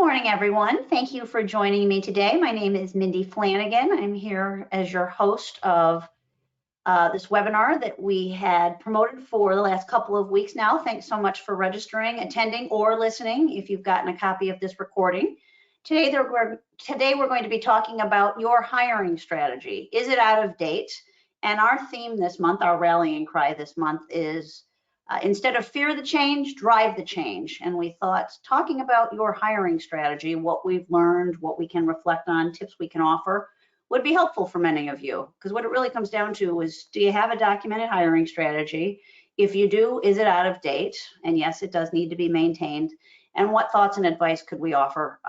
morning, everyone. Thank you for joining me today. My name is Mindy Flanagan. I'm here as your host of this webinar that we had promoted for the last couple of weeks now. Thanks so much for registering, attending, or listening if you've gotten a copy of this recording. Today we're going to be talking about your hiring strategy. Is it out of date? And our theme this month, our rallying cry this month is instead of fear the change, drive the change. And we thought talking about your hiring strategy, what we've learned, what we can reflect on, tips we can offer, would be helpful for many of you. Because what it really comes down to is, do you have a documented hiring strategy? If you do, is it out of date? And yes, it does need to be maintained. And what thoughts and advice could we offer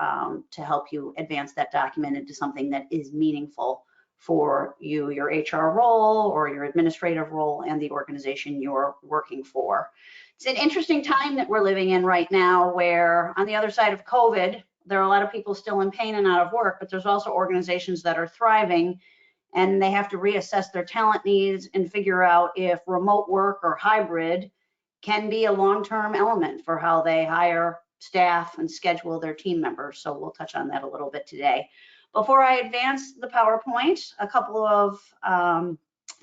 to help you advance that document into something that is meaningful for you, your HR role or your administrative role and the organization you're working for. It's an interesting time that we're living in right now where on the other side of COVID, there are a lot of people still in pain and out of work, but there's also organizations that are thriving and they have to reassess their talent needs and figure out if remote work or hybrid can be a long-term element for how they hire staff and schedule their team members. So we'll touch on that a little bit today. Before I advance the PowerPoint, a couple of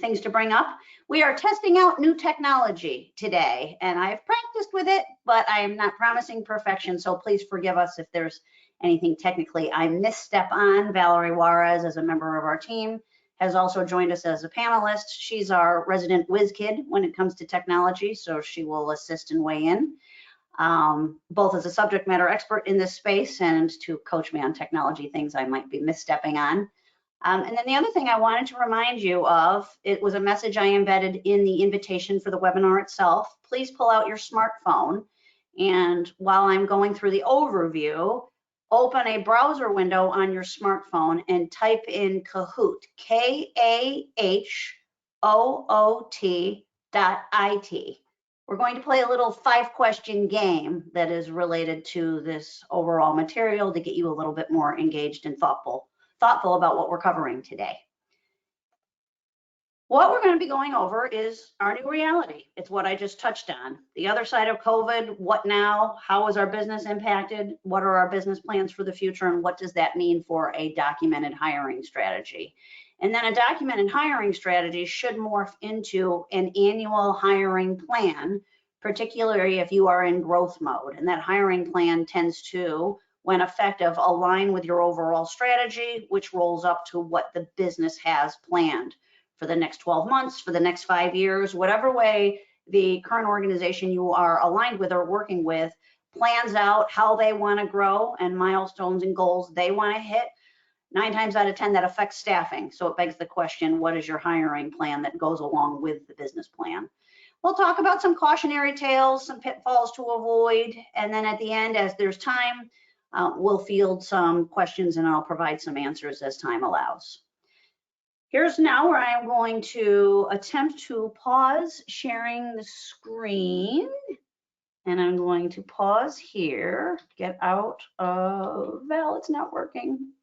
things to bring up. We are testing out new technology today, and I've practiced with it, but I am not promising perfection, so please forgive us if there's anything technically I misstep on. Valerie Juarez, as a member of our team, has also joined us as a panelist. She's our resident whiz kid when it comes to technology, so she will assist and weigh in. Both as a subject matter expert in this space and to coach me on technology things I might be misstepping on. And then the other thing I wanted to remind you of, it was a message I embedded in the invitation for the webinar itself. Please pull out your smartphone, and while I'm going through the overview, open a browser window on your smartphone and type in Kahoot, KAHOOT.IT. We're going to play a little 5-question game that is related to this overall material to get you a little bit more engaged and thoughtful about what we're covering today. What we're going to be going over is our new reality. It's what I just touched on. The other side of COVID, what now? How is our business impacted? What are our business plans for the future? And what does that mean for a documented hiring strategy? And then a documented hiring strategy should morph into an annual hiring plan, particularly if you are in growth mode. And that hiring plan tends to, when effective, align with your overall strategy, which rolls up to what the business has planned for the next 12 months, for the next 5 years, whatever way the current organization you are aligned with or working with plans out how they want to grow and milestones and goals they want to hit. 9 times out of 10, that affects staffing. So it begs the question, what is your hiring plan that goes along with the business plan? We'll talk about some cautionary tales, some pitfalls to avoid, and then at the end, as there's time, we'll field some questions and I'll provide some answers as time allows. Here's now where I'm going to attempt to pause sharing the screen. And I'm going to pause here, get out of, well, it's not working.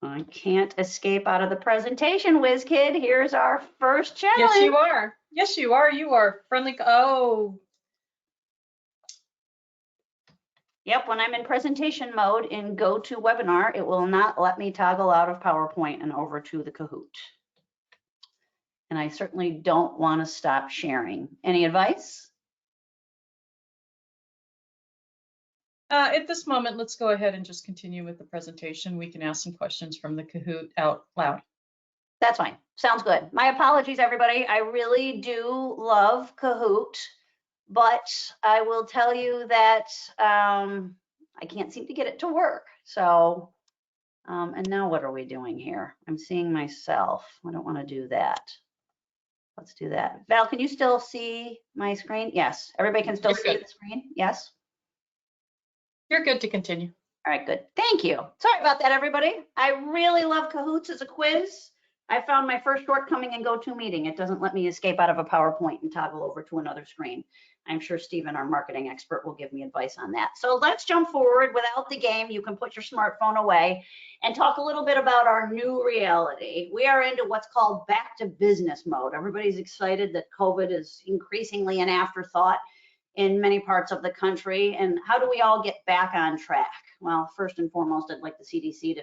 I can't escape out of the presentation, WizKid. Here's our first challenge. Yes, you are. Yes, you are. You are friendly. Oh. Yep, when I'm in presentation mode in GoToWebinar, it will not let me toggle out of PowerPoint and over to the Kahoot. And I certainly don't want to stop sharing. Any advice? At this moment, let's go ahead and just continue with the presentation. We can ask some questions from the Kahoot out loud. That's fine. Sounds good. My apologies, everybody. I really do love Kahoot, but I will tell you that I can't seem to get it to work. So, and now what are we doing here? I'm seeing myself. I don't want to do that. Let's do that. Val, can you still see my screen? Yes. Everybody can still see the screen? Yes. You're good to continue. All right, good. Thank you. Sorry about that, everybody. I really love Kahoots as a quiz. I found my first shortcoming in GoToMeeting. It doesn't let me escape out of a PowerPoint and toggle over to another screen. I'm sure Stephen, our marketing expert, will give me advice on that. So let's jump forward. Without the game, you can put your smartphone away and talk a little bit about our new reality. We are into what's called back to business mode. Everybody's excited that COVID is increasingly an afterthought in many parts of the country. And how do we all get back on track? Well, first and foremost, I'd like the CDC to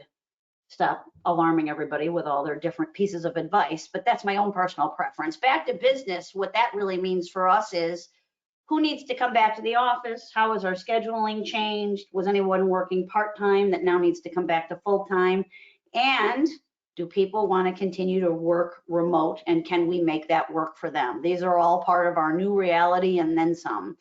stop alarming everybody with all their different pieces of advice, but that's my own personal preference. Back to business, what that really means for us is who needs to come back to the office? How has our scheduling changed? Was anyone working part-time that now needs to come back to full-time? And do people want to continue to work remote, and can we make that work for them? These are all part of our new reality and then some.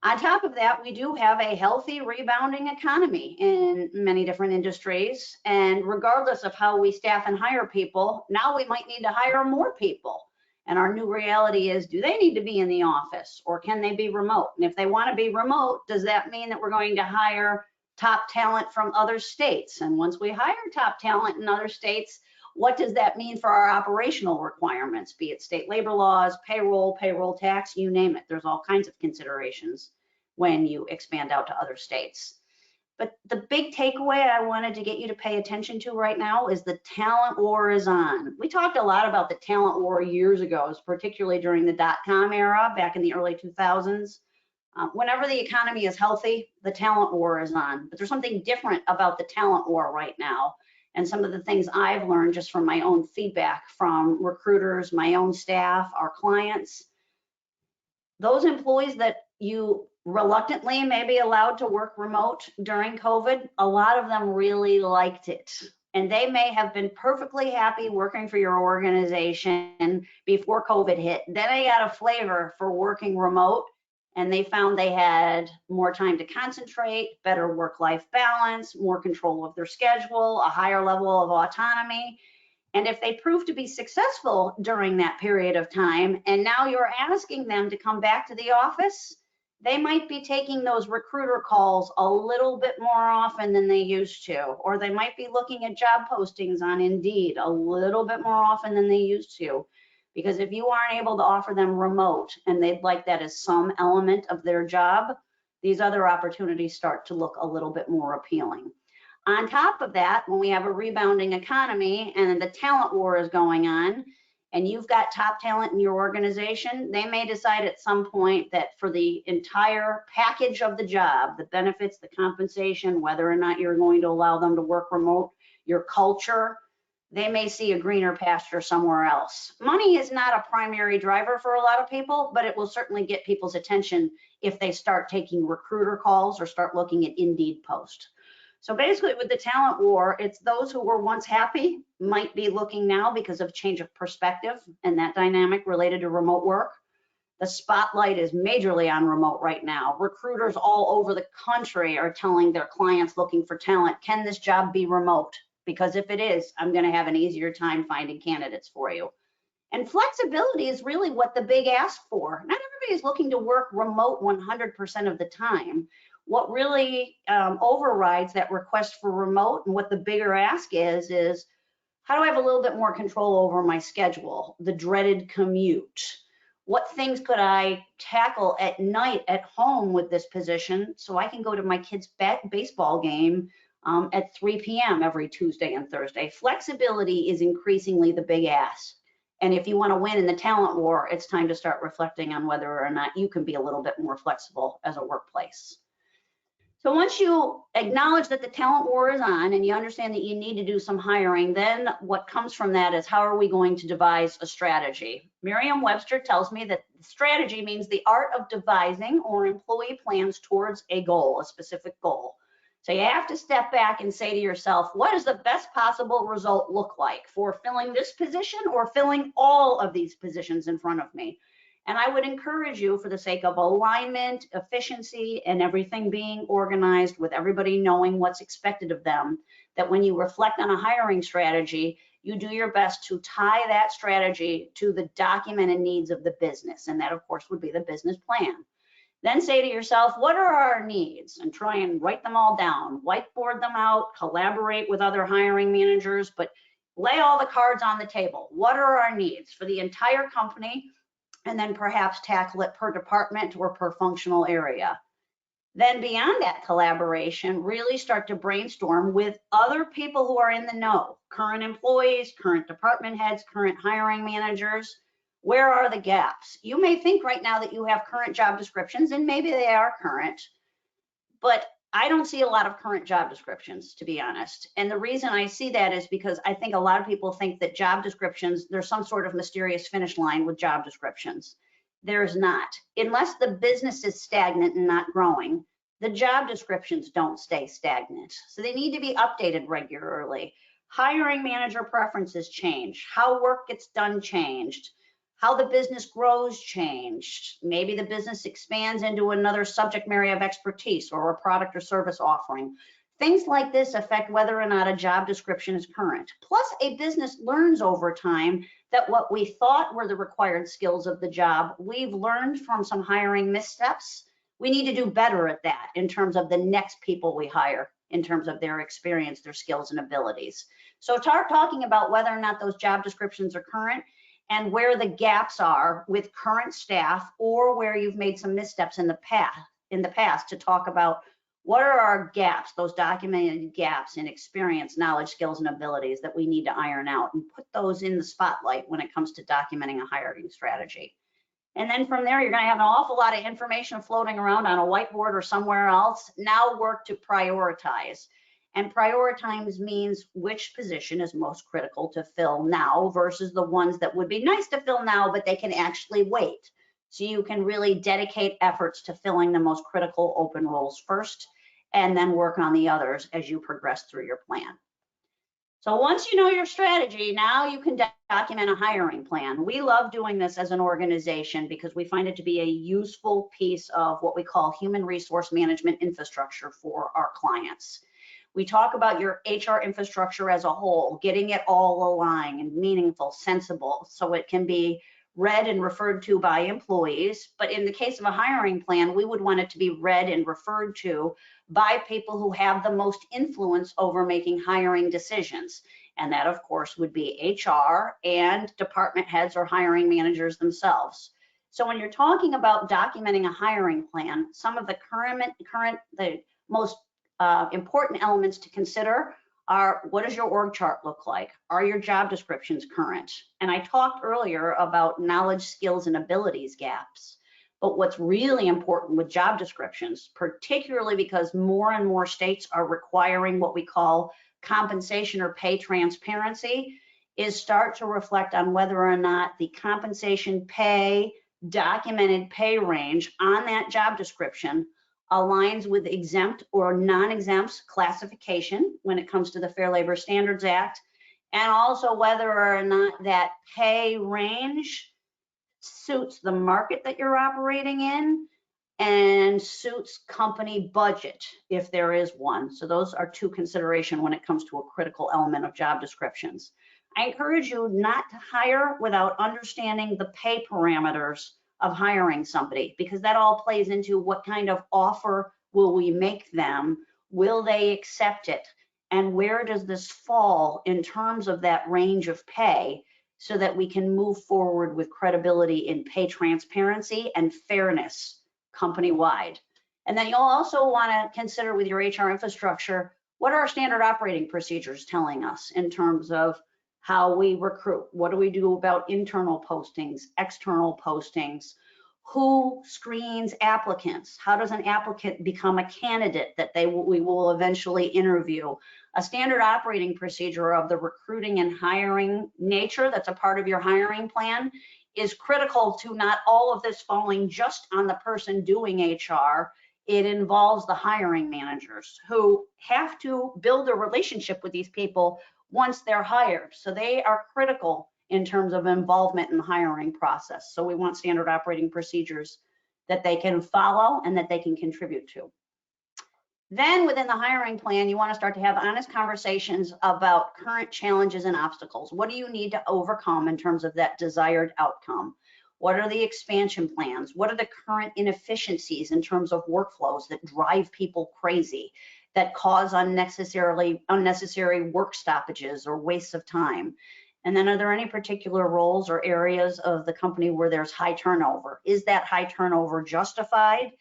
On top of that, we do have a healthy rebounding economy in many different industries. And regardless of how we staff and hire people, now we might need to hire more people. And our new reality is, do they need to be in the office or can they be remote? And if they want to be remote, does that mean that we're going to hire top talent from other states? And once we hire top talent in other states, what does that mean for our operational requirements, be it state labor laws, payroll tax, you name it. There's all kinds of considerations when you expand out to other states. But the big takeaway I wanted to get you to pay attention to right now is the talent war is on. We talked a lot about the talent war years ago, particularly during the dot-com era back in the early 2000s. Whenever the economy is healthy, the talent war is on. But there's something different about the talent war right now. And some of the things I've learned just from my own feedback from recruiters, my own staff, our clients, those employees that you reluctantly maybe allowed to work remote during COVID, a lot of them really liked it. And they may have been perfectly happy working for your organization before COVID hit. Then they got a flavor for working remote, and they found they had more time to concentrate, better work-life balance, more control of their schedule, a higher level of autonomy. And if they prove to be successful during that period of time, and now you're asking them to come back to the office, they might be taking those recruiter calls a little bit more often than they used to, or they might be looking at job postings on Indeed a little bit more often than they used to. Because if you aren't able to offer them remote and they'd like that as some element of their job, these other opportunities start to look a little bit more appealing. On top of that, when we have a rebounding economy and the talent war is going on, and you've got top talent in your organization, they may decide at some point that for the entire package of the job, the benefits, the compensation, whether or not you're going to allow them to work remote, your culture, they may see a greener pasture somewhere else. Money is not a primary driver for a lot of people, but it will certainly get people's attention if they start taking recruiter calls or start looking at Indeed posts. So basically with the talent war, it's those who were once happy might be looking now because of change of perspective and that dynamic related to remote work. The spotlight is majorly on remote right now. Recruiters all over the country are telling their clients looking for talent, can this job be remote? Because if it is, I'm going to have an easier time finding candidates for you. And flexibility is really what the big ask for. Not everybody is looking to work remote 100% of the time. What really overrides that request for remote and what the bigger ask is how do I have a little bit more control over my schedule, the dreaded commute? What things could I tackle at night at home with this position so I can go to my kid's baseball game at 3 p.m. every Tuesday and Thursday? Flexibility is increasingly the big ask. And if you want to win in the talent war, it's time to start reflecting on whether or not you can be a little bit more flexible as a workplace. So once you acknowledge that the talent war is on and you understand that you need to do some hiring, then what comes from that is how are we going to devise a strategy? Merriam-Webster tells me that strategy means the art of devising or employee plans towards a goal, a specific goal. So you have to step back and say to yourself, what does the best possible result look like for filling this position or filling all of these positions in front of me? And I would encourage you, for the sake of alignment, efficiency, and everything being organized with everybody knowing what's expected of them, that when you reflect on a hiring strategy, you do your best to tie that strategy to the documented needs of the business. And that, of course, would be the business plan. Then say to yourself, what are our needs? And try and write them all down, whiteboard them out, collaborate with other hiring managers, but lay all the cards on the table. What are our needs for the entire company? And then perhaps tackle it per department or per functional area. Then beyond that collaboration, really start to brainstorm with other people who are in the know, current employees, current department heads, current hiring managers. Where are the gaps? You may think right now that you have current job descriptions, and maybe they are current, but I don't see a lot of current job descriptions, to be honest. And the reason I see that is because I think a lot of people think that job descriptions, there's some sort of mysterious finish line with job descriptions. There's not. Unless the business is stagnant and not growing, the job descriptions don't stay stagnant. So they need to be updated regularly. Hiring manager preferences change. How work gets done changed. How the business grows changed. Maybe the business expands into another subject area of expertise or a product or service offering. Things like this affect whether or not a job description is current. Plus, a business learns over time that what we thought were the required skills of the job, we've learned from some hiring missteps. We need to do better at that in terms of the next people we hire, in terms of their experience, their skills and abilities. So talking about whether or not those job descriptions are current and where the gaps are with current staff, or where you've made some missteps in the past to talk about what are our gaps, those documented gaps in experience, knowledge, skills, and abilities that we need to iron out and put those in the spotlight when it comes to documenting a hiring strategy. And then from there, you're going to have an awful lot of information floating around on a whiteboard or somewhere else. Now work to prioritize. And prioritize means which position is most critical to fill now versus the ones that would be nice to fill now, but they can actually wait. So you can really dedicate efforts to filling the most critical open roles first, and then work on the others as you progress through your plan. So once you know your strategy, now you can document a hiring plan. We love doing this as an organization because we find it to be a useful piece of what we call human resource management infrastructure for our clients. We talk about your HR infrastructure as a whole, getting it all aligned and meaningful, sensible, so it can be read and referred to by employees. But in the case of a hiring plan, we would want it to be read and referred to by people who have the most influence over making hiring decisions. And that, of course, would be HR and department heads or hiring managers themselves. So when you're talking about documenting a hiring plan, some of the the most important elements to consider are: what does your org chart look like? Are your job descriptions current? And I talked earlier about knowledge, skills, and abilities gaps. But what's really important with job descriptions, particularly because more and more states are requiring what we call compensation or pay transparency, is start to reflect on whether or not the compensation pay, documented pay range on that job description aligns with exempt or non-exempt classification when it comes to the Fair Labor Standards Act, and also whether or not that pay range suits the market that you're operating in and suits company budget, if there is one. So those are two considerations when it comes to a critical element of job descriptions. I encourage you not to hire without understanding the pay parameters of hiring somebody, because that all plays into what kind of offer will we make them, will they accept it, and where does this fall in terms of that range of pay, so that we can move forward with credibility in pay transparency and fairness company-wide. And then you'll also want to consider with your HR infrastructure, what are our standard operating procedures telling us in terms of how we recruit? What do we do about internal postings, external postings? Who screens applicants? How does an applicant become a candidate that we will eventually interview? A standard operating procedure of the recruiting and hiring nature that's a part of your hiring plan is critical to not all of this falling just on the person doing HR. It involves the hiring managers who have to build a relationship with these people once they're hired. So they are critical in terms of involvement in the hiring process. So we want standard operating procedures that they can follow and that they can contribute to. Then within the hiring plan, you want to start to have honest conversations about current challenges and obstacles. What do you need to overcome in terms of that desired outcome? What are the expansion plans? What are the current inefficiencies in terms of workflows that drive people crazy, that cause unnecessary work stoppages or wastes of time? And then are there any particular roles or areas of the company where there's high turnover? Is that high turnover justified?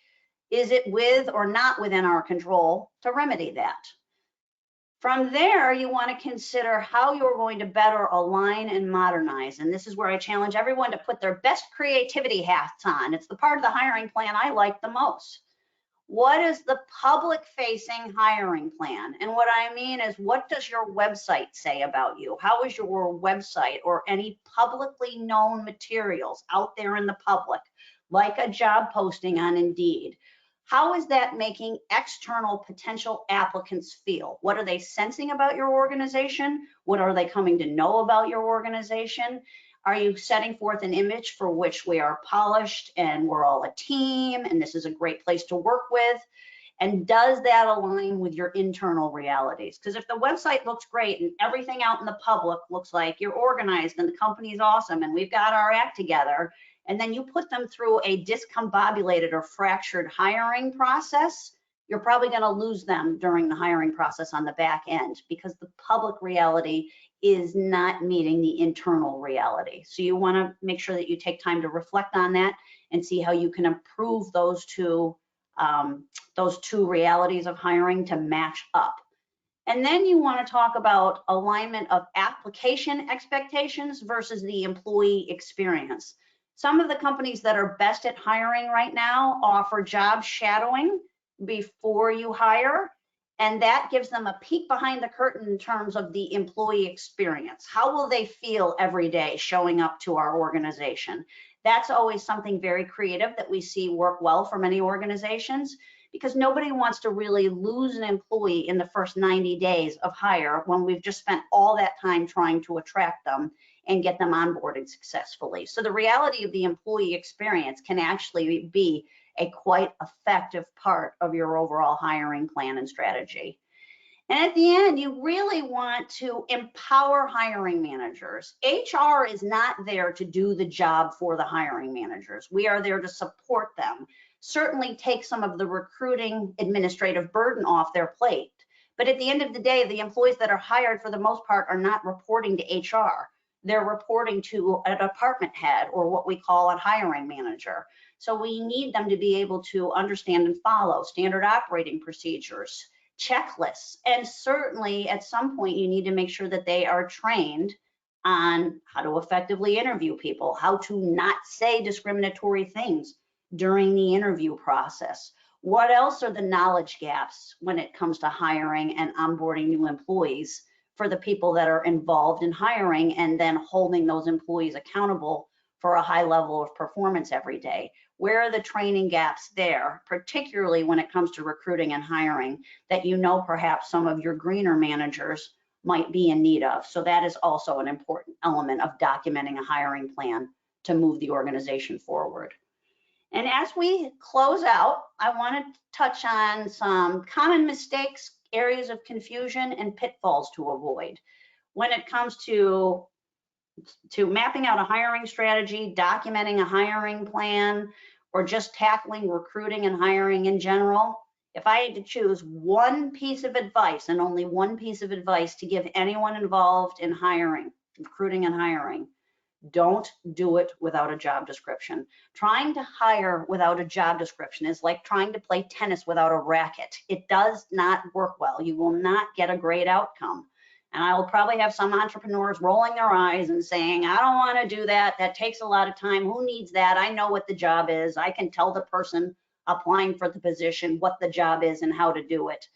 Is it with or not within our control to remedy that? From there, you want to consider how you're going to better align and modernize. And this is where I challenge everyone to put their best creativity hats on. It's the part of the hiring plan I like the most. What is the public-facing hiring plan? And what I mean is, what does your website say about you? How is your website or any publicly known materials out there in the public, like a job posting on Indeed? How is that making external potential applicants feel? What are they sensing about your organization? What are they coming to know about your organization? Are you setting forth an image for which we are polished and we're all a team and this is a great place to work with? And does that align with your internal realities? Because if the website looks great and everything out in the public looks like you're organized and the company's awesome and we've got our act together, and then you put them through a discombobulated or fractured hiring process, you're probably going to lose them during the hiring process on the back end because the public reality is not meeting the internal reality. So you want to make sure that you take time to reflect on that and see how you can improve those two realities of hiring to match up. And then you want to talk about alignment of application expectations versus the employee experience. Some of the companies that are best at hiring right now offer job shadowing before you hire, and that gives them a peek behind the curtain in terms of the employee experience. How will they feel every day showing up to our organization? That's always something very creative that we see work well for many organizations, because nobody wants to really lose an employee in the first 90 days of hire when we've just spent all that time trying to attract them and get them onboarded successfully. So the reality of the employee experience can actually be a quite effective part of your overall hiring plan and strategy. And at the end, you really want to empower hiring managers. HR is not there to do the job for the hiring managers. We are there to support them. Certainly take some of the recruiting administrative burden off their plate. But at the end of the day, the employees that are hired for the most part are not reporting to HR. They're reporting to a department head or what we call a hiring manager. So we need them to be able to understand and follow standard operating procedures, checklists, and certainly at some point you need to make sure that they are trained on how to effectively interview people, how to not say discriminatory things during the interview process. What else are the knowledge gaps when it comes to hiring and onboarding new employees for the people that are involved in hiring and then holding those employees accountable for a high level of performance every day? Where are the training gaps there, particularly when it comes to recruiting and hiring, that you know perhaps some of your greener managers might be in need of? So that is also an important element of documenting a hiring plan to move the organization forward. And as we close out, I want to touch on some common mistakes, areas of confusion, and pitfalls to avoid when it comes to mapping out a hiring strategy, documenting a hiring plan, or just tackling recruiting and hiring in general. If I had to choose one piece of advice and only one piece of advice to give anyone involved in hiring, recruiting and hiring, don't do it without a job description. Trying to hire without a job description is like trying to play tennis without a racket. It does not work well. You will not get a great outcome. And I will probably have some entrepreneurs rolling their eyes and saying, I don't want to do that. That takes a lot of time. Who needs that? I know what the job is. I can tell the person applying for the position what the job is and how to do it.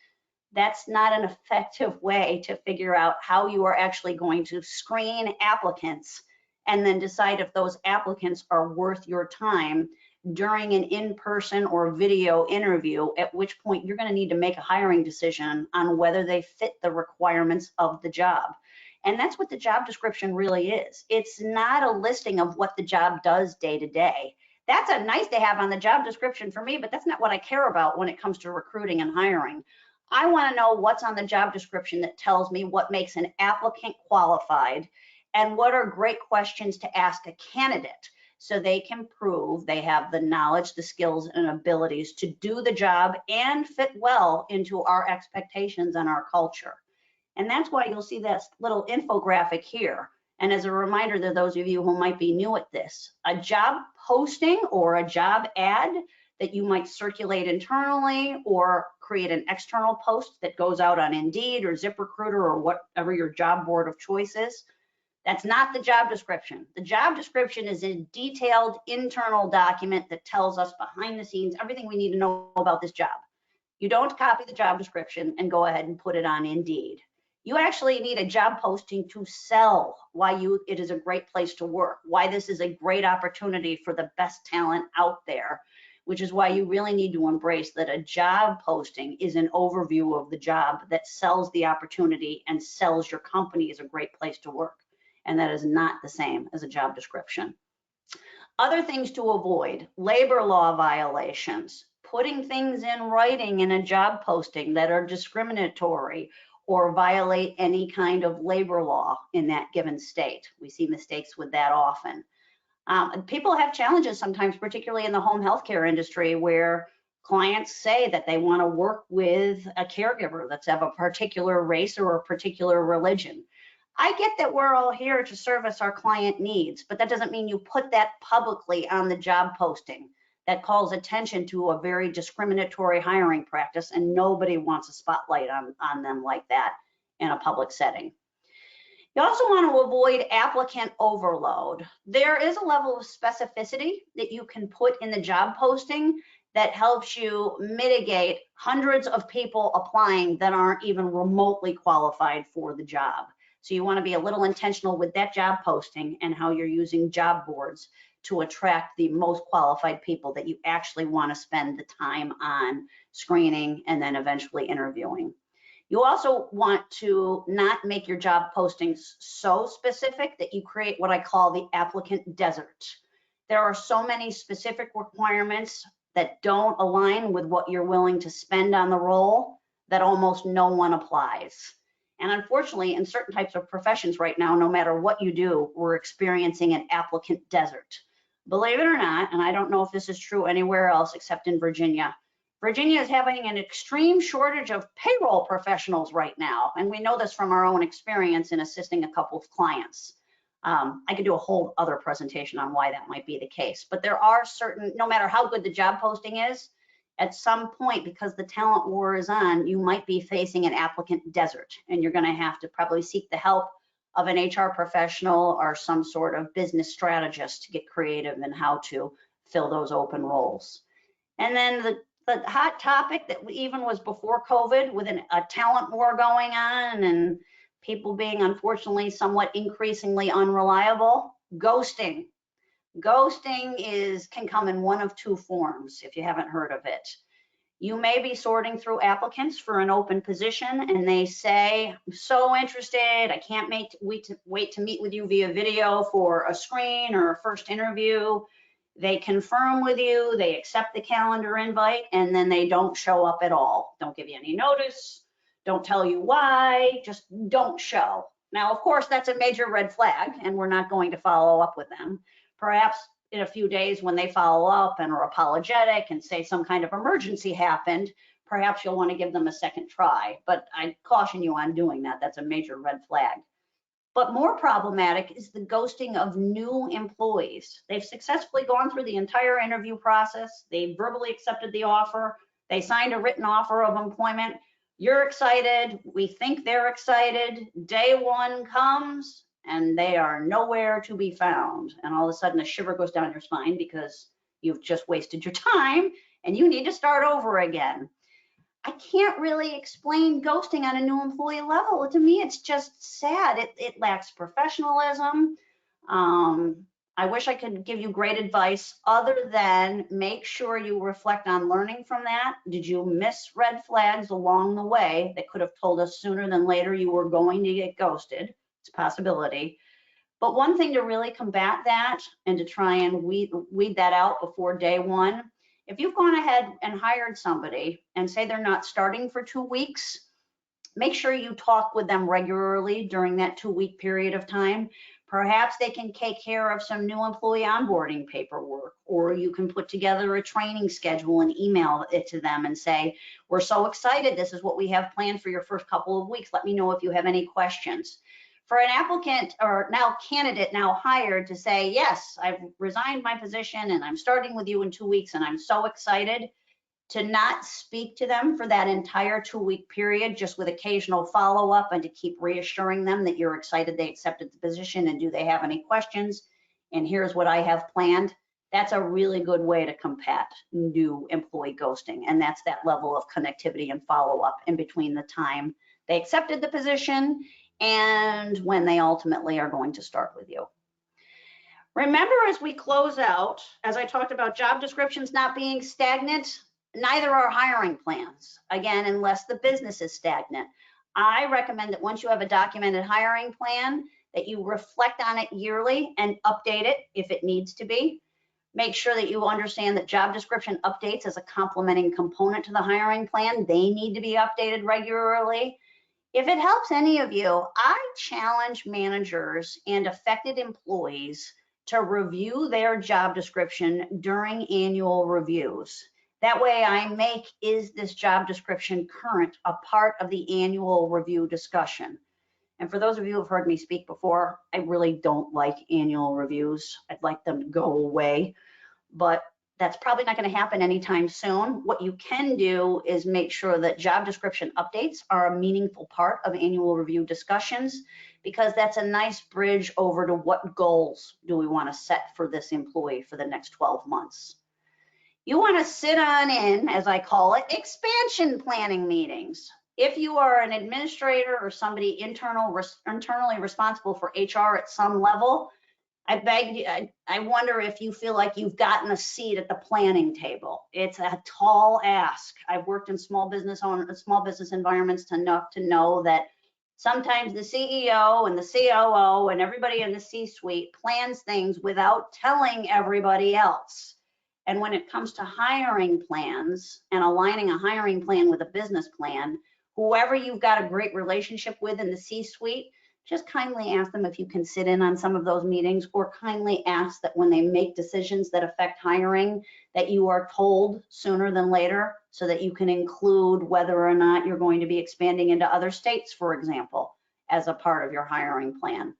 That's not an effective way to figure out how you are actually going to screen applicants and then decide if those applicants are worth your time during an in-person or video interview, at which point you're going to need to make a hiring decision on whether they fit the requirements of the job. And that's what the job description really is. It's not a listing of what the job does day to day. That's a nice to have on the job description for me, but that's not what I care about when it comes to recruiting and hiring. I want to know what's on the job description that tells me what makes an applicant qualified and what are great questions to ask a candidate so they can prove they have the knowledge, the skills, and abilities to do the job and fit well into our expectations and our culture. And that's why you'll see this little infographic here. And as a reminder to those of you who might be new at this, a job posting or a job ad that you might circulate internally or create an external post that goes out on Indeed or ZipRecruiter or whatever your job board of choice is. That's not the job description. The job description is a detailed internal document that tells us behind the scenes everything we need to know about this job. You don't copy the job description and go ahead and put it on Indeed. You actually need a job posting to sell why it is a great place to work, why this is a great opportunity for the best talent out there, which is why you really need to embrace that a job posting is an overview of the job that sells the opportunity and sells your company as a great place to work. And that is not the same as a job description. Other things to avoid: labor law violations, putting things in writing in a job posting that are discriminatory or violate any kind of labor law in that given state. We see mistakes with that often. People have challenges sometimes, particularly in the home healthcare industry, where clients say that they want to work with a caregiver that's of a particular race or a particular religion. I get that we're all here to service our client needs, but that doesn't mean you put that publicly on the job posting. That calls attention to a very discriminatory hiring practice, and nobody wants a spotlight on them like that in a public setting. You also want to avoid applicant overload. There is a level of specificity that you can put in the job posting that helps you mitigate hundreds of people applying that aren't even remotely qualified for the job. So you want to be a little intentional with that job posting and how you're using job boards to attract the most qualified people that you actually want to spend the time on screening and then eventually interviewing. You also want to not make your job postings so specific that you create what I call the applicant desert. There are so many specific requirements that don't align with what you're willing to spend on the role that almost no one applies. And unfortunately, in certain types of professions right now, no matter what you do, we're experiencing an applicant desert. Believe it or not, and I don't know if this is true anywhere else except in Virginia, Virginia is having an extreme shortage of payroll professionals right now. And we know this from our own experience in assisting a couple of clients. I could do a whole other presentation on why that might be the case, but there are certain, no matter how good the job posting is, at some point, because the talent war is on, you might be facing an applicant desert, and you're going to have to probably seek the help of an HR professional or some sort of business strategist to get creative in how to fill those open roles. And then the hot topic that even was before COVID, with a talent war going on and people being unfortunately somewhat increasingly unreliable, ghosting. Ghosting can come in one of two forms if you haven't heard of it. You may be sorting through applicants for an open position and they say, I'm so interested, I can't wait to meet with you via video for a screen or a first interview. They confirm with you, they accept the calendar invite, and then they don't show up at all. Don't give you any notice, don't tell you why, just don't show. Now, of course, that's a major red flag and we're not going to follow up with them. Perhaps in a few days when they follow up and are apologetic and say some kind of emergency happened, perhaps you'll want to give them a second try. But I caution you on doing that. That's a major red flag. But more problematic is the ghosting of new employees. They've successfully gone through the entire interview process. They verbally accepted the offer. They signed a written offer of employment. You're excited. We think they're excited. Day one comes and they are nowhere to be found. And all of a sudden a shiver goes down your spine because you've just wasted your time and you need to start over again. I can't really explain ghosting on a new employee level. To me, it's just sad. It lacks professionalism. I wish I could give you great advice other than make sure you reflect on learning from that. Did you miss red flags along the way that could have told us sooner than later you were going to get ghosted? It's a possibility. But one thing to really combat that and to try and weed that out before day one, if you've gone ahead and hired somebody and say they're not starting for 2 weeks, make sure you talk with them regularly during that 2-week period of time. Perhaps they can take care of some new employee onboarding paperwork, or you can put together a training schedule and email it to them and say, we're so excited, this is what we have planned for your first couple of weeks. Let me know if you have any questions. For an applicant or now candidate now hired to say, yes, I've resigned my position and I'm starting with you in 2 weeks and I'm so excited, to not speak to them for that entire 2-week period, just with occasional follow-up, and to keep reassuring them that you're excited they accepted the position and do they have any questions, and here's what I have planned. That's a really good way to combat new employee ghosting, and that's that level of connectivity and follow-up in between the time they accepted the position and when they ultimately are going to start with you. Remember, as we close out, as I talked about job descriptions not being stagnant, neither are hiring plans, again, unless the business is stagnant. I recommend that once you have a documented hiring plan, that you reflect on it yearly and update it if it needs to be. Make sure that you understand that job description updates as a complementing component to the hiring plan. They need to be updated regularly. If it helps any of you, I challenge managers and affected employees to review their job description during annual reviews. That way I make, is this job description current, a part of the annual review discussion. And for those of you who have heard me speak before, I really don't like annual reviews. I'd like them to go away, but that's probably not going to happen anytime soon. What you can do is make sure that job description updates are a meaningful part of annual review discussions, because that's a nice bridge over to what goals do we want to set for this employee for the next 12 months. You want to sit on in, as I call it, expansion planning meetings. If you are an administrator or somebody internally responsible for HR at some level, I wonder if you feel like you've gotten a seat at the planning table. It's a tall ask. I've worked in small business environments enough to know that sometimes the CEO and the COO and everybody in the C-suite plans things without telling everybody else. And when it comes to hiring plans and aligning a hiring plan with a business plan, whoever you've got a great relationship with in the C-suite, just kindly ask them if you can sit in on some of those meetings, or kindly ask that when they make decisions that affect hiring, that you are told sooner than later, so that you can include whether or not you're going to be expanding into other states, for example, as a part of your hiring plan.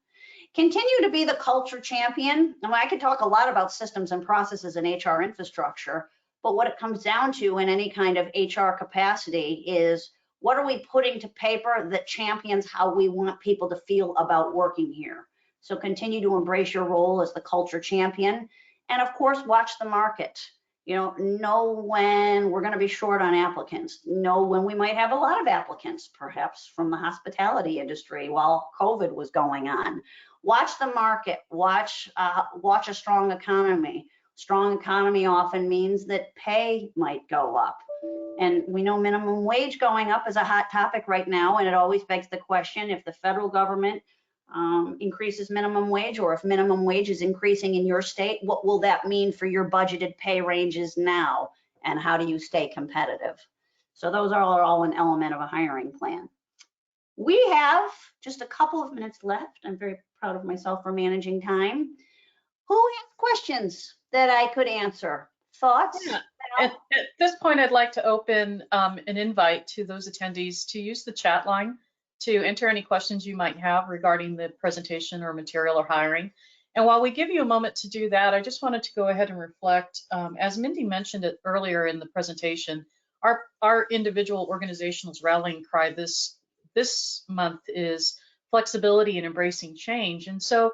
Continue to be the culture champion. I mean, I could talk a lot about systems and processes and HR infrastructure, but what it comes down to in any kind of HR capacity is, what are we putting to paper that champions how we want people to feel about working here? So continue to embrace your role as the culture champion. And of course, watch the market. Know when we're going to be short on applicants. Know when we might have a lot of applicants, perhaps from the hospitality industry while COVID was going on. Watch the market. Watch a strong economy. Strong economy often means that pay might go up. And we know minimum wage going up is a hot topic right now, and it always begs the question, if the federal government increases minimum wage, or if minimum wage is increasing in your state, what will that mean for your budgeted pay ranges now, and how do you stay competitive? So those are all an element of a hiring plan. We have just a couple of minutes left. I'm very proud of myself for managing time. Who has questions that I could answer? Thoughts? Yeah. At this point, I'd like to open an invite to those attendees to use the chat line to enter any questions you might have regarding the presentation or material or hiring. And while we give you a moment to do that, I just wanted to go ahead and reflect, as Mindy mentioned it earlier in the presentation, our individual organization's rallying cry this month is flexibility and embracing change. And so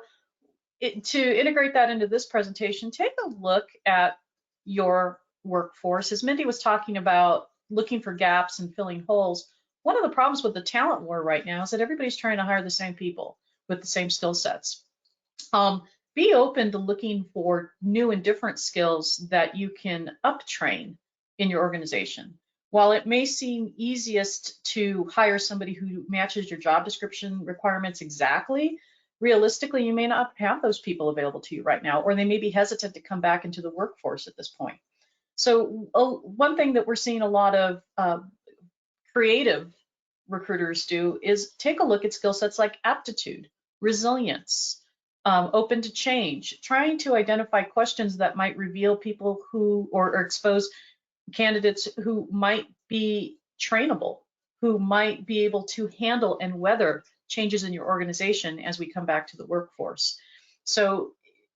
to integrate that into this presentation, take a look at your workforce. As Mindy was talking about looking for gaps and filling holes, one of the problems with the talent war right now is that everybody's trying to hire the same people with the same skill sets. Be open to looking for new and different skills that you can uptrain in your organization. While it may seem easiest to hire somebody who matches your job description requirements exactly, realistically, you may not have those people available to you right now, or they may be hesitant to come back into the workforce at this point. So one thing that we're seeing a lot of creative recruiters do is take a look at skill sets like aptitude, resilience, open to change, trying to identify questions that might reveal people who, or expose candidates who might be trainable, who might be able to handle and weather changes in your organization as we come back to the workforce. So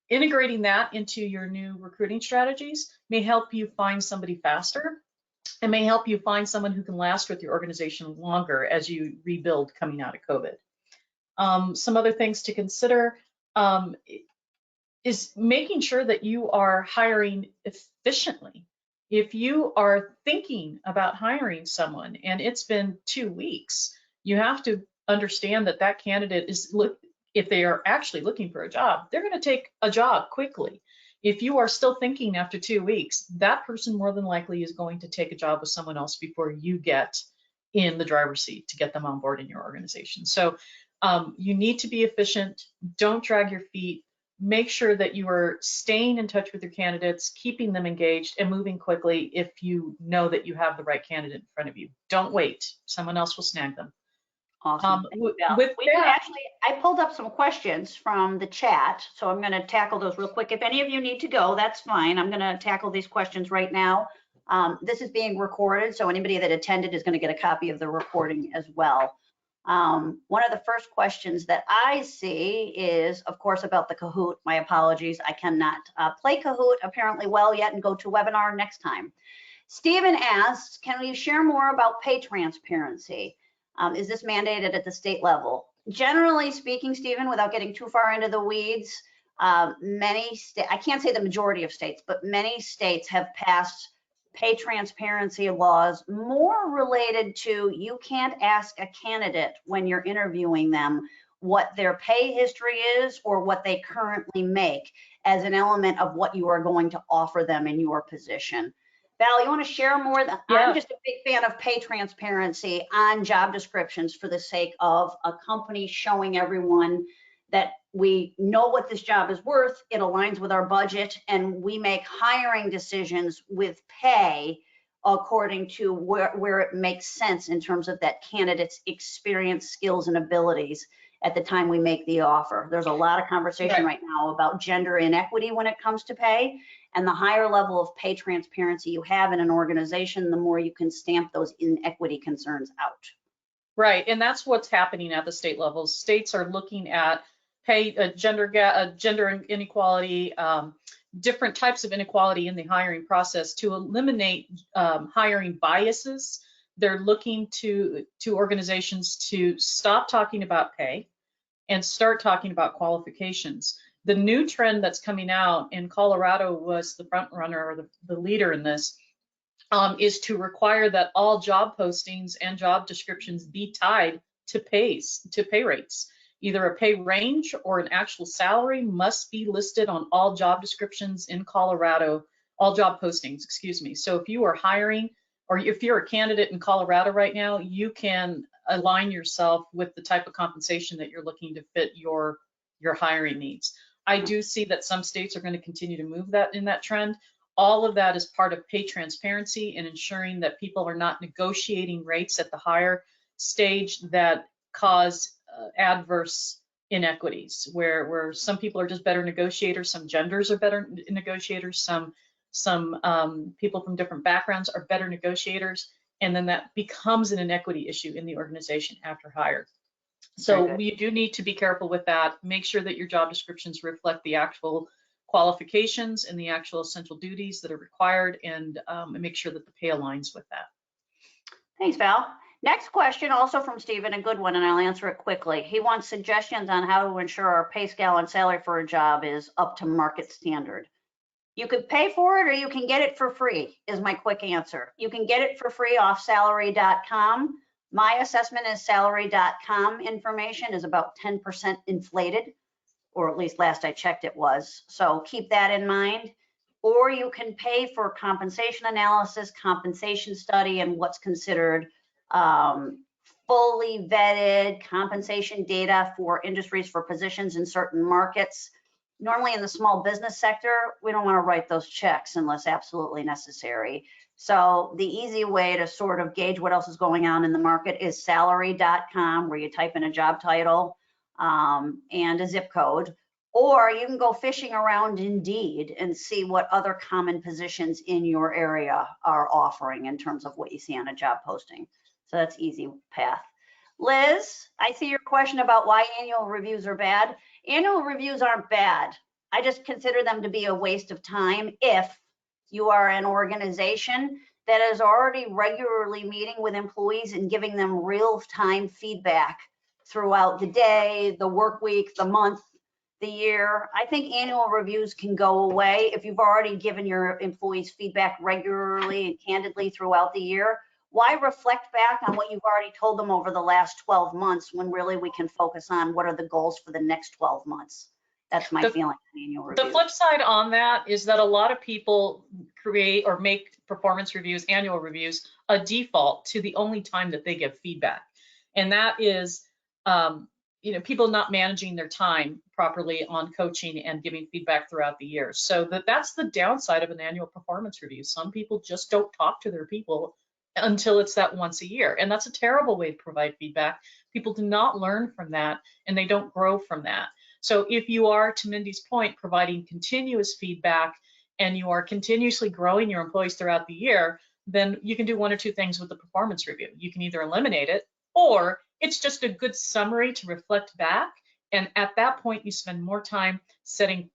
integrating that into your new recruiting strategies may help you find somebody faster. It may help you find someone who can last with your organization longer as you rebuild coming out of COVID. Some other things to consider is making sure that you are hiring efficiently. If you are thinking about hiring someone and it's been 2 weeks, you have to understand that that candidate is, if they are actually looking for a job, they're going to take a job quickly. If you are still thinking after 2 weeks, that person more than likely is going to take a job with someone else before you get in the driver's seat to get them on board in your organization. So you need to be efficient. Don't drag your feet. Make sure that you are staying in touch with your candidates, keeping them engaged, and moving quickly if you know that you have the right candidate in front of you. Don't wait. Someone else will snag them. Awesome. With We can that, actually, I pulled up some questions from the chat, so I'm going to tackle those real quick. If any of you need to go, that's fine. I'm going to tackle these questions right now. This is being recorded, so anybody that attended is going to get a copy of the recording as well. One of the first questions that I see is, of course, about the Kahoot. My apologies, I cannot play Kahoot apparently well yet and go to webinar next time. Stephen asks, can we share more about pay transparency? Is this mandated at the state level? Generally speaking, Stephen, without getting too far into the weeds, I can't say the majority of states, but many states have passed pay transparency laws more related to you can't ask a candidate when you're interviewing them what their pay history is or what they currently make as an element of what you are going to offer them in your position. Val, you want to share more? Yeah. I'm just a big fan of pay transparency on job descriptions for the sake of a company showing everyone that we know what this job is worth, it aligns with our budget, and we make hiring decisions with pay according to where it makes sense in terms of that candidate's experience, skills, and abilities at the time we make the offer. There's a lot of conversation right now about gender inequity when it comes to pay, and the higher level of pay transparency you have in an organization, the more you can stamp those inequity concerns out. Right, and that's what's happening at the state level. States are looking at pay, gender inequality, different types of inequality in the hiring process to eliminate hiring biases. They're looking to organizations to stop talking about pay and start talking about qualifications. The new trend that's coming out, and Colorado was the front runner or the leader in this, is to require that all job postings and job descriptions be tied to pay rates. Either a pay range or an actual salary must be listed on all job descriptions in Colorado, all job postings, excuse me. So if you are hiring, or if you're a candidate in Colorado right now, you can align yourself with the type of compensation that you're looking to fit your hiring needs. I do see that some states are going to continue to move that in that trend. All of that is part of pay transparency and ensuring that people are not negotiating rates at the higher stage that cause adverse inequities, where some people are just better negotiators, some genders are better negotiators, some people from different backgrounds are better negotiators, and then that becomes an inequity issue in the organization after hire. So we do need to be careful with that. Make sure that your job descriptions reflect the actual qualifications and the actual essential duties that are required, and make sure that the pay aligns with that. Thanks, Val. Next question, also from Stephen, a good one, and I'll answer it quickly. He wants suggestions on how to ensure our pay scale and salary for a job is up to market standard. You could pay for it or you can get it for free, is my quick answer. You can get it for free off salary.com. My assessment is salary.com information is about 10% inflated, or at least last I checked it was. So keep that in mind. Or you can pay for compensation analysis, compensation study, and what's considered fully vetted compensation data for industries, for positions in certain markets. Normally in the small business sector, we don't want to write those checks unless absolutely necessary. So the easy way to sort of gauge what else is going on in the market is salary.com, where you type in a job title and a zip code. Or you can go fishing around Indeed and see what other common positions in your area are offering in terms of what you see on a job posting. So that's easy path. Liz, I see your question about why annual reviews are bad. Annual reviews aren't bad. I just consider them to be a waste of time if you are an organization that is already regularly meeting with employees and giving them real-time feedback throughout the day, the work week, the month, the year. I think annual reviews can go away if you've already given your employees feedback regularly and candidly throughout the year. Why reflect back on what you've already told them over the last 12 months when really we can focus on what are the goals for the next 12 months? That's my feeling on annual reviews. The flip side on that is that a lot of people create or make performance reviews, annual reviews, a default to the only time that they give feedback. And that is, people not managing their time properly on coaching and giving feedback throughout the year. So that's the downside of an annual performance review. Some people just don't talk to their people until it's that once a year. And that's a terrible way to provide feedback. People do not learn from that and they don't grow from that. So if you are, to Mindy's point, providing continuous feedback and you are continuously growing your employees throughout the year, then you can do one or two things with the performance review. You can either eliminate it, or it's just a good summary to reflect back. And at that point, you spend more time setting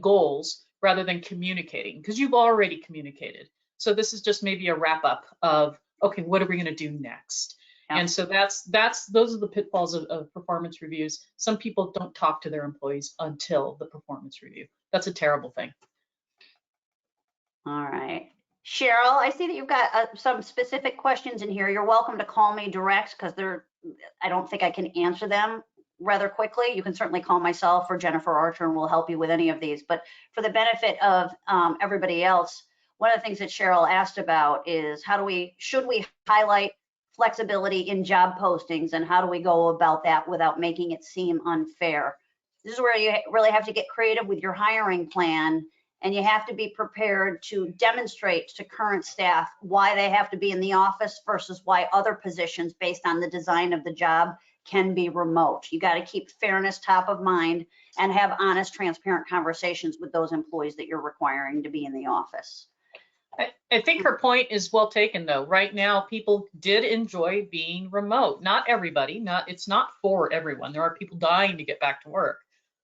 goals rather than communicating, because you've already communicated. So this is just maybe a wrap up of, okay, what are we going to do next? Yeah. And so those are the pitfalls of performance reviews. Some people don't talk to their employees until the performance review. That's a terrible thing. All right. Cheryl, I see that you've got some specific questions in here. You're welcome to call me direct because I don't think I can answer them rather quickly. You can certainly call myself or Jennifer Archer and we'll help you with any of these. But for the benefit of everybody else, one of the things that Cheryl asked about is should we highlight flexibility in job postings, and how do we go about that without making it seem unfair? This is where you really have to get creative with your hiring plan, and you have to be prepared to demonstrate to current staff why they have to be in the office versus why other positions based on the design of the job can be remote. You got to keep fairness top of mind and have honest, transparent conversations with those employees that you're requiring to be in the office. I think her point is well taken, though. Right now, people did enjoy being remote. Not everybody, it's not for everyone. There are people dying to get back to work.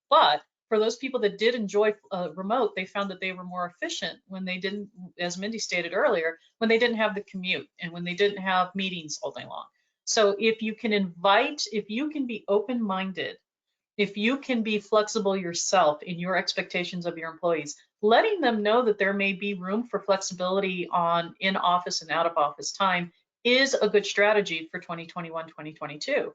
But for those people that did enjoy remote, they found that they were more efficient when they didn't, as Mindy stated earlier, when they didn't have the commute and when they didn't have meetings all day long. So if you can be open-minded, if you can be flexible yourself in your expectations of your employees, letting them know that there may be room for flexibility on in-office and out-of-office time is a good strategy for 2021, 2022.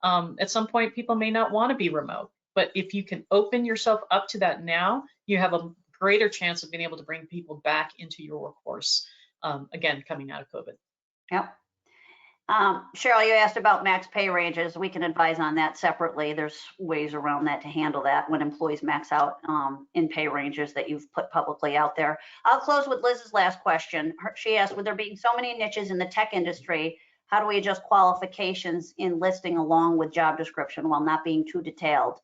At some point, people may not want to be remote, but if you can open yourself up to that now, you have a greater chance of being able to bring people back into your workforce, again, coming out of COVID. Yep. Cheryl, you asked about max pay ranges. We can advise on that separately. There's ways around that to handle that when employees max out in pay ranges that you've put publicly out there. I'll close with Liz's last question. She asked, with there being so many niches in the tech industry, how do we adjust qualifications in listing along with job description while not being too detailed?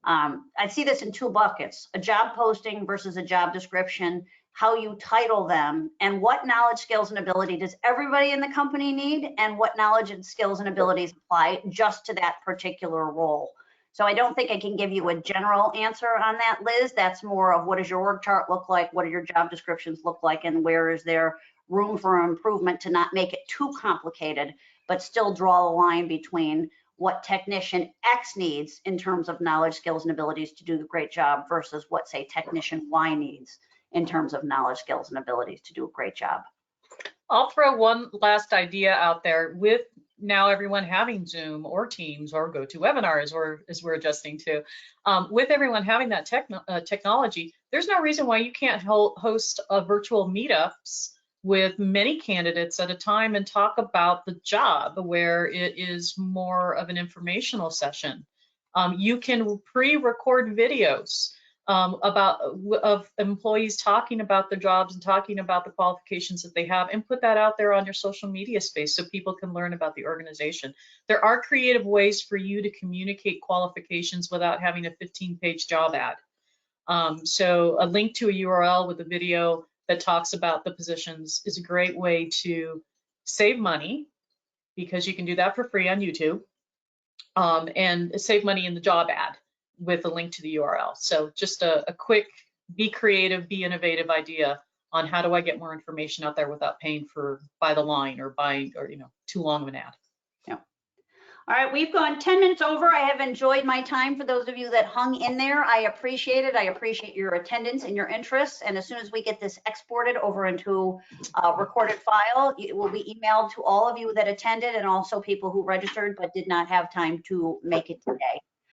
I see this in two buckets: a job posting versus a job description, how you title them, and what knowledge, skills, and ability does everybody in the company need, and what knowledge and skills and abilities apply just to that particular role. So I don't think I can give you a general answer on that, Liz. That's more of what does your org chart look like, what do your job descriptions look like, and where is there room for improvement to not make it too complicated, but still draw the line between what technician X needs in terms of knowledge, skills, and abilities to do the great job versus what, say, technician Y needs in terms of knowledge, skills, and abilities to do a great job. I'll throw one last idea out there. With now everyone having Zoom or Teams or GoToWebinar as we're adjusting to, with everyone having that technology, there's no reason why you can't host virtual meetups with many candidates at a time and talk about the job, where it is more of an informational session. You can pre-record videos of employees talking about their jobs and talking about the qualifications that they have, and put that out there on your social media space so people can learn about the organization. There are creative ways for you to communicate qualifications without having a 15-page job ad. So a link to a URL with a video that talks about the positions is a great way to save money, because you can do that for free on YouTube, and save money in the job ad with a link to the URL. So just a quick, be creative, be innovative idea on how do I get more information out there without paying by the line or too long of an ad. All right, we've gone 10 minutes over. I have enjoyed my time. For those of you that hung in there, I appreciate it. I appreciate your attendance and your interest. And as soon as we get this exported over into a recorded file, it will be emailed to all of you that attended and also people who registered but did not have time to make it today.